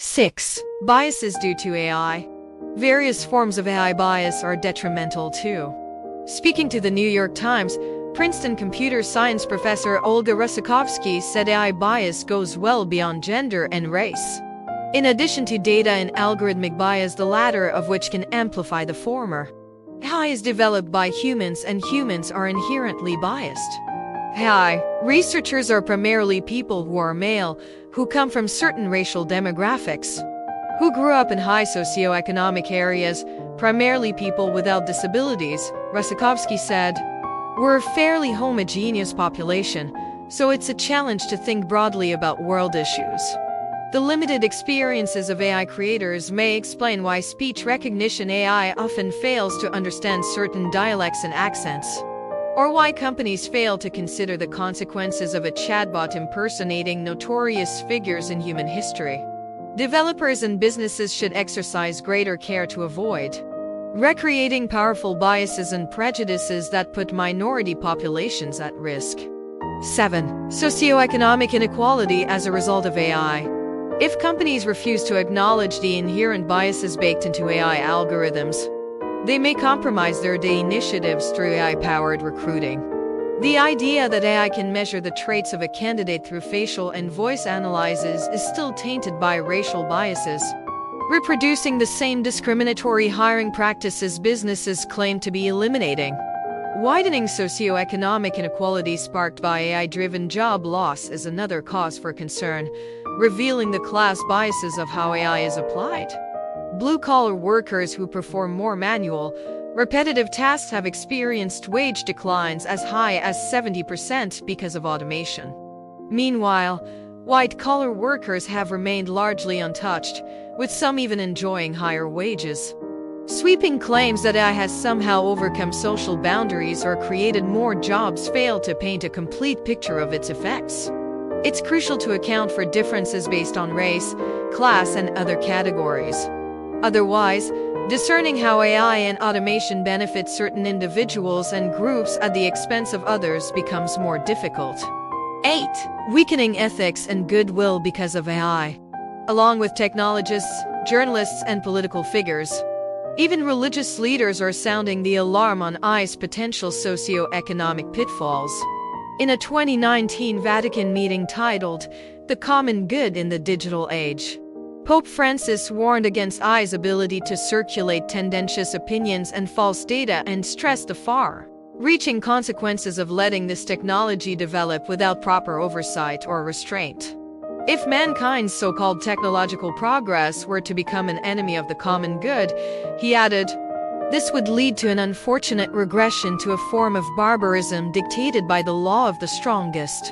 6. Biases due to AI. Various forms of AI bias are detrimental too. Speaking to the New York Times, Princeton computer science professor Olga Rusakovsky said AI bias goes well beyond gender and race. In addition to data and algorithmic bias, the latter of which can amplify the former. AI is developed by humans and humans are inherently biased. AI researchers are primarily people who are male, who come from certain racial demographics, who grew up in high socioeconomic areas, primarily people without disabilities, Rusakovsky said. We're a fairly homogeneous population, so it's a challenge to think broadly about world issues. The limited experiences of AI creators may explain why speech recognition AI often fails to understand certain dialects and accents, or why companies fail to consider the consequences of a chatbot impersonating notorious figures in human history. Developers and businesses should exercise greater care to avoid recreating powerful biases and prejudices that put minority populations at risk. 7. Socioeconomic inequality as a result of AI. If companies refuse to acknowledge the inherent biases baked into AI algorithms, they may compromise their initiatives through AI-powered recruiting. The idea that AI can measure the traits of a candidate through facial and voice analyses is still tainted by racial biases, reproducing the same discriminatory hiring practices businesses claim to be eliminating. Widening socioeconomic inequality sparked by AI-driven job loss is another cause for concern, revealing the class biases of how AI is applied. Blue-collar workers who perform more manual, repetitive tasks have experienced wage declines as high as 70% because of automation. Meanwhile, white-collar workers have remained largely untouched, with some even enjoying higher wages. Sweeping claims that AI has somehow overcome social boundaries or created more jobs fail to paint a complete picture of its effects. It's crucial to account for differences based on race, class, and other categories. Otherwise, discerning how AI and automation benefit certain individuals and groups at the expense of others becomes more difficult. 8. Weakening ethics and goodwill because of AI. Along with technologists, journalists, and political figures, even religious leaders are sounding the alarm on AI's potential socio-economic pitfalls. In a 2019 Vatican meeting titled, "The Common Good in the Digital Age," Pope Francis warned against AI's ability to circulate tendentious opinions and false data and stressed the far-reaching consequences of letting this technology develop without proper oversight or restraint. If mankind's so-called technological progress were to become an enemy of the common good, he added, this would lead to an unfortunate regression to a form of barbarism dictated by the law of the strongest.